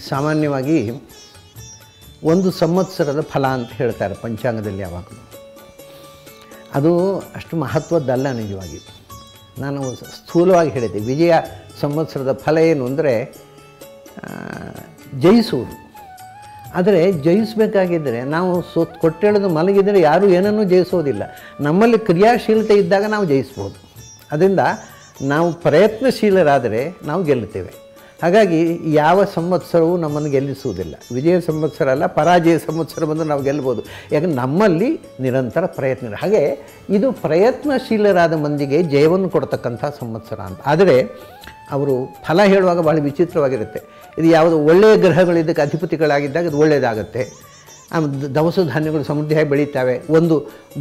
ಸಾಮಾನ್ಯವಾಗಿ ಒಂದು ಸಂವತ್ಸರದ ಫಲ ಅಂತ ಹೇಳ್ತಾರೆ ಪಂಚಾಂಗದಲ್ಲಿ ಯಾವಾಗಲೂ. ಅದು ಅಷ್ಟು ಮಹತ್ವದ್ದಲ್ಲ ನಿಜವಾಗಿ. ನಾನು ಸ್ಥೂಲವಾಗಿ ಹೇಳಿದ್ದೆ, ವಿಜಯ ಸಂವತ್ಸರದ ಫಲ ಏನು ಅಂದರೆ ಜಯಿಸುವುದು. ಆದರೆ ಜಯಿಸಬೇಕಾಗಿದ್ದರೆ ನಾವು ಕೊಟ್ಟೆಳೆದು ಮಲಗಿದರೆ ಯಾರೂ ಏನನ್ನೂ ಜಯಿಸೋದಿಲ್ಲ. ನಮ್ಮಲ್ಲಿ ಕ್ರಿಯಾಶೀಲತೆ ಇದ್ದಾಗ ನಾವು ಜಯಿಸ್ಬೋದು. ಅದರಿಂದ ನಾವು ಪ್ರಯತ್ನಶೀಲರಾದರೆ ನಾವು ಗೆಲ್ಲುತ್ತೇವೆ. ಹಾಗಾಗಿ ಯಾವ ಸಂವತ್ಸರವೂ ನಮ್ಮನ್ನು ಗೆಲ್ಲಿಸುವುದಿಲ್ಲ. ವಿಜಯ ಸಂವತ್ಸರ ಅಲ್ಲ, ಪರಾಜಯ ಸಂವತ್ಸರ ಬಂದು ನಾವು ಗೆಲ್ಬೋದು. ಯಾಕಂದರೆ ನಮ್ಮಲ್ಲಿ ನಿರಂತರ ಪ್ರಯತ್ನ. ಹಾಗೆ ಇದು ಪ್ರಯತ್ನಶೀಲರಾದ ಮಂದಿಗೆ ಜಯವನ್ನು ಕೊಡ್ತಕ್ಕಂಥ ಸಂವತ್ಸರ ಅಂತ. ಆದರೆ ಅವರು ಫಲ ಹೇಳುವಾಗ ಭಾಳ ವಿಚಿತ್ರವಾಗಿರುತ್ತೆ. ಇದು ಯಾವುದು ಒಳ್ಳೆಯ ಗ್ರಹಗಳಿದ್ದಕ್ಕೆ ಅಧಿಪತಿಗಳಾಗಿದ್ದಾಗ ಇದು ಒಳ್ಳೆಯದಾಗುತ್ತೆ. ದವಸ ಧಾನ್ಯಗಳು ಸಮೃದ್ಧಿಯಾಗಿ ಬೆಳೀತಾವೆ ಒಂದು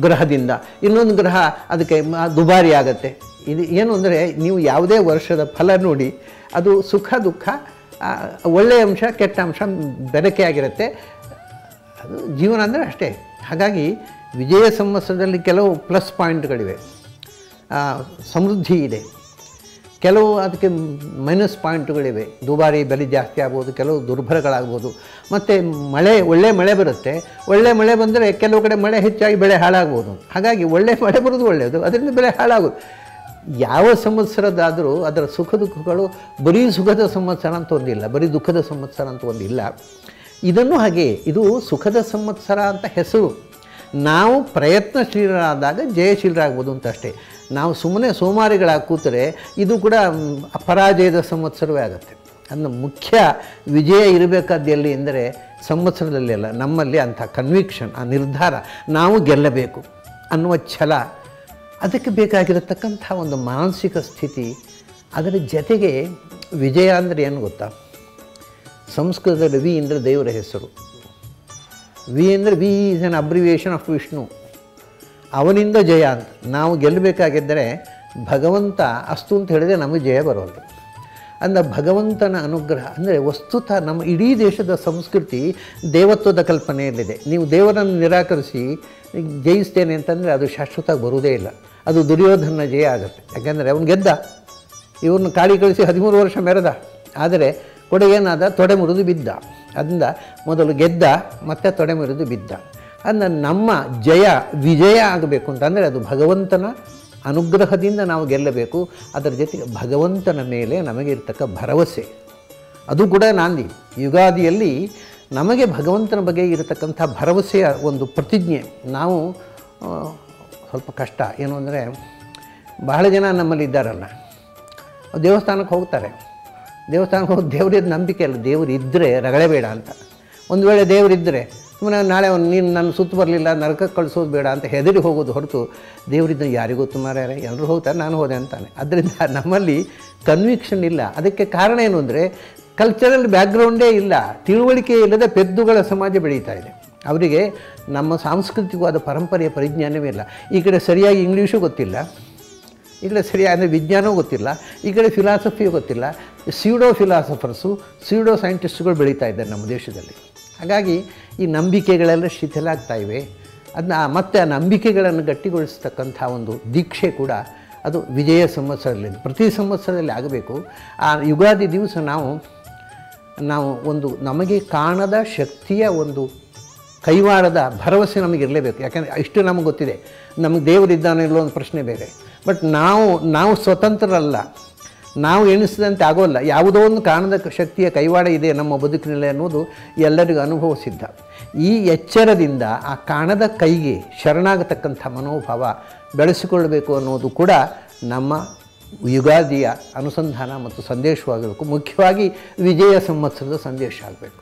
ಗ್ರಹದಿಂದ. ಇನ್ನೊಂದು ಗ್ರಹ ಅದಕ್ಕೆ ದುಬಾರಿ ಆಗುತ್ತೆ. ಇದು ಏನು ಅಂದರೆ, ನೀವು ಯಾವುದೇ ವರ್ಷದ ಫಲ ನೋಡಿ, ಅದು ಸುಖ ದುಃಖ, ಒಳ್ಳೆಯ ಅಂಶ ಕೆಟ್ಟ ಅಂಶ ಬೆರಕೆ ಆಗಿರುತ್ತೆ. ಅದು ಜೀವನ ಅಂದರೆ ಅಷ್ಟೇ. ಹಾಗಾಗಿ ವಿಜಯ ಸಂವತ್ಸರದಲ್ಲಿ ಕೆಲವು ಪ್ಲಸ್ ಪಾಯಿಂಟ್ಗಳಿವೆ, ಸಮೃದ್ಧಿ ಇದೆ. ಕೆಲವು ಅದಕ್ಕೆ ಮೈನಸ್ ಪಾಯಿಂಟ್ಗಳಿವೆ, ದುಬಾರಿ ಬೆಲೆ ಜಾಸ್ತಿ ಆಗ್ಬೋದು, ಕೆಲವು ದುರ್ಬಲಗಳಾಗ್ಬೋದು. ಮತ್ತು ಒಳ್ಳೆ ಮಳೆ ಬರುತ್ತೆ. ಒಳ್ಳೆ ಮಳೆ ಬಂದರೆ ಕೆಲವು ಕಡೆ ಮಳೆ ಹೆಚ್ಚಾಗಿ ಬೆಳೆ ಹಾಳಾಗ್ಬೋದು. ಹಾಗಾಗಿ ಒಳ್ಳೆ ಮಳೆ ಬರೋದು ಒಳ್ಳೆಯದು, ಅದರಿಂದ ಬೆಳೆ ಹಾಳಾಗೋದು. ಯಾವ ಸಂವತ್ಸರದಾದರೂ ಅದರ ಸುಖ ದುಃಖಗಳು ಬರೀ ಸುಖದ ಸಂವತ್ಸರ ಅಂತ ಒಂದಿಲ್ಲ, ಬರೀ ದುಃಖದ ಸಂವತ್ಸರ ಅಂತ ಒಂದಿಲ್ಲ. ಇದನ್ನು ಹಾಗೆ, ಇದು ಸುಖದ ಸಂವತ್ಸರ ಅಂತ ಹೆಸರು. ನಾವು ಪ್ರಯತ್ನಶೀಲರಾದಾಗ ಜಯಶೀಲರಾಗ್ಬೋದು ಅಂತ ಅಷ್ಟೇ. ನಾವು ಸುಮ್ಮನೆ ಸೋಮಾರಿಗಳಾಗಿ ಕೂತರೆ ಇದು ಕೂಡ ಪರಾಜಯದ ಸಂವತ್ಸರವೇ ಆಗುತ್ತೆ. ಅದನ್ನು ಮುಖ್ಯ ವಿಜಯ ಇರಬೇಕಾದ್ದು ಎಲ್ಲಿ ಎಂದರೆ ಸಂವತ್ಸರದಲ್ಲಿ ಅಲ್ಲ, ನಮ್ಮಲ್ಲಿ ಅಂಥ ಕನ್ವಿಕ್ಷನ್, ಆ ನಿರ್ಧಾರ, ನಾವು ಗೆಲ್ಲಬೇಕು ಅನ್ನುವ ಛಲ, ಅದಕ್ಕೆ ಬೇಕಾಗಿರತಕ್ಕಂಥ ಒಂದು ಮಾನಸಿಕ ಸ್ಥಿತಿ. ಅದರ ಜೊತೆಗೆ ವಿಜಯ ಅಂದರೆ ಏನು ಗೊತ್ತಾ? ಸಂಸ್ಕೃತದಲ್ಲಿ ವಿ ಅಂದರೆ ದೇವರ ಹೆಸರು. ವಿ ಅಂದರೆ V is an abbreviation of Vishnu. ಅವನಿಂದ ಜಯ ಅಂತ. ನಾವು ಗೆಲ್ಲಬೇಕಾಗಿದ್ದರೆ ಭಗವಂತ ಅಸ್ತು ಅಂತ ಹೇಳಿದರೆ ನಮಗೆ ಜಯ ಬರೋದು. ಅಂದ ಭಗವಂತನ ಅನುಗ್ರಹ ಅಂದರೆ ವಸ್ತುತಃ ನಮ್ಮ ಇಡೀ ದೇಶದ ಸಂಸ್ಕೃತಿ ದೇವತ್ವದ ಕಲ್ಪನೆಯಲ್ಲಿದೆ. ನೀವು ದೇವರನ್ನು ನಿರಾಕರಿಸಿ ಜಯಿಸ್ತೇನೆ ಅಂತಂದರೆ ಅದು ಶಾಶ್ವತವಾಗಿ ಬರುವುದೇ ಇಲ್ಲ. ಅದು ದುರ್ಯೋಧನ ಜಯ ಆಗುತ್ತೆ. ಯಾಕೆಂದರೆ ಅವನು ಗೆದ್ದ, ಇವ್ರನ್ನ ಕಾಳಿ ಕಳಿಸಿ 13 ವರ್ಷ ಮೆರೆದ. ಆದರೆ ಕೊಡೆಗೇನಾದ, ತೊಡೆ ಮುರಿದು ಬಿದ್ದ. ಅದರಿಂದ ಮೊದಲು ಗೆದ್ದ, ಮತ್ತೆ ತೊಡೆ ಮುರಿದು ಬಿದ್ದ. ಅಂದರೆ ನಮ್ಮ ವಿಜಯ ಆಗಬೇಕು ಅಂತಂದರೆ ಅದು ಭಗವಂತನ ಅನುಗ್ರಹದಿಂದ ನಾವು ಗೆಲ್ಲಬೇಕು. ಅದರ ಜೊತೆಗೆ ಭಗವಂತನ ಮೇಲೆ ನಮಗೆ ಇರ್ತಕ್ಕ ಭರವಸೆ, ಅದು ಕೂಡ ನಾಂದಿ. ಯುಗಾದಿಯಲ್ಲಿ ನಮಗೆ ಭಗವಂತನ ಬಗ್ಗೆ ಇರತಕ್ಕಂಥ ಭರವಸೆಯ ಒಂದು ಪ್ರತಿಜ್ಞೆ. ನಾವು ಸ್ವಲ್ಪ ಕಷ್ಟ ಏನು ಅಂದರೆ, ಬಹಳ ಜನ ನಮ್ಮಲ್ಲಿ ಇದ್ದಾರಲ್ಲ, ದೇವಸ್ಥಾನಕ್ಕೆ ಹೋಗ್ತಾರೆ. ದೇವಸ್ಥಾನಕ್ಕೆ ಹೋಗಿ ದೇವರಿದ್ದು ನಂಬಿಕೆ ಅಲ್ಲ, ದೇವರು ಇದ್ದರೆ ರಗಳೆ ಬೇಡ ಅಂತ. ಒಂದು ವೇಳೆ ದೇವರಿದ್ದರೆ ಸುಮ್ಮನೆ ನಾಳೆ ನೀನು ನನ್ನ ಸುತ್ತು ಬರಲಿಲ್ಲ, ನರಕಕ್ಕೆ ಕಳಿಸೋದು ಬೇಡ ಅಂತ ಹೆದರಿ ಹೋಗೋದು ಹೊರತು, ದೇವರಿದ್ದ ಯಾರಿಗೂ ಗೊತ್ತು ಮಾರ್ಯಾರೆ, ಎಲ್ಲರೂ ಹೋಗ್ತಾರೆ, ನಾನು ಹೋದೆ ಅಂತಾನೆ. ಅದರಿಂದ ನಮ್ಮಲ್ಲಿ ಕನ್ವಿಕ್ಷನ್ ಇಲ್ಲ. ಅದಕ್ಕೆ ಕಾರಣ ಏನು ಅಂದರೆ, ಕಲ್ಚರಲ್ ಬ್ಯಾಕ್ಗ್ರೌಂಡೇ ಇಲ್ಲ, ತಿಳುವಳಿಕೆ ಇಲ್ಲದ ಪೆದ್ದುಗಳ ಸಮಾಜ ಬೆಳೀತಾ ಇದೆ. ಅವರಿಗೆ ನಮ್ಮ ಸಾಂಸ್ಕೃತಿಕವಾದ ಪರಂಪರೆಯ ಪರಿಜ್ಞಾನವೇ ಇಲ್ಲ. ಈ ಕಡೆ ಸರಿಯಾಗಿ ಇಂಗ್ಲೀಷು ಗೊತ್ತಿಲ್ಲ, ಈ ಕಡೆ ಸರಿಯಾಗಿ ಅಂದರೆ ವಿಜ್ಞಾನವೂ ಗೊತ್ತಿಲ್ಲ, ಈ ಕಡೆ ಫಿಲಾಸಫಿಯೂ ಗೊತ್ತಿಲ್ಲ. ಸ್ಯೂಡೋ ಫಿಲಾಸಫರ್ಸು, ಸ್ಯೂಡೋ ಸೈಂಟಿಸ್ಟ್ಗಳು ಬೆಳೀತಾ ಇದ್ದಾರೆ ನಮ್ಮ ದೇಶದಲ್ಲಿ. ಹಾಗಾಗಿ ಈ ನಂಬಿಕೆಗಳೆಲ್ಲ ಶಿಥಿಲಾಗ್ತಾ ಇವೆ. ಅದನ್ನ ಮತ್ತೆ ಆ ನಂಬಿಕೆಗಳನ್ನು ಗಟ್ಟಿಗೊಳಿಸ್ತಕ್ಕಂಥ ಒಂದು ದೀಕ್ಷೆ ಕೂಡ ಅದು ವಿಜಯ ಸಂವತ್ಸರದಲ್ಲಿ, ಪ್ರತಿ ಸಂವತ್ಸರದಲ್ಲಿ ಆಗಬೇಕು. ಆ ಯುಗಾದಿ ದಿವಸ ನಾವು ಒಂದು ನಮಗೆ ಕಾಣದ ಶಕ್ತಿಯ ಒಂದು ಕೈವಾಡದ ಭರವಸೆ ನಮಗಿರಲೇಬೇಕು. ಯಾಕೆಂದರೆ ಇಷ್ಟು ನಮಗೆ ಗೊತ್ತಿದೆ, ನಮಗೆ ದೇವರಿದ್ದಾನೆ ಇಲ್ಲೋ ಒಂದು ಪ್ರಶ್ನೆ ಬೇರೆ. ಬಟ್ ನಾವು ಸ್ವತಂತ್ರರಲ್ಲ, ನಾವು ಎಣಿಸಿದಂತೆ ಆಗೋಲ್ಲ. ಯಾವುದೋ ಒಂದು ಕಾಣದ ಶಕ್ತಿಯ ಕೈವಾಡ ಇದೆ ನಮ್ಮ ಬದುಕಿನಲ್ಲಿ ಅನ್ನೋದು ಎಲ್ಲರಿಗೂ ಅನುಭವ ಸಿದ್ಧ. ಈ ಎಚ್ಚರದಿಂದ ಆ ಕಾಣದ ಕೈಗೆ ಶರಣಾಗತಕ್ಕಂಥ ಮನೋಭಾವ ಬೆಳೆಸಿಕೊಳ್ಳಬೇಕು ಅನ್ನೋದು ಕೂಡ ನಮ್ಮ ಯುಗಾದಿಯ ಅನುಸಂಧಾನ ಮತ್ತು ಸಂದೇಶವಾಗಬೇಕು. ಮುಖ್ಯವಾಗಿ ವಿಜಯ ಸಂವತ್ಸರದ ಸಂದೇಶ ಆಗಬೇಕು.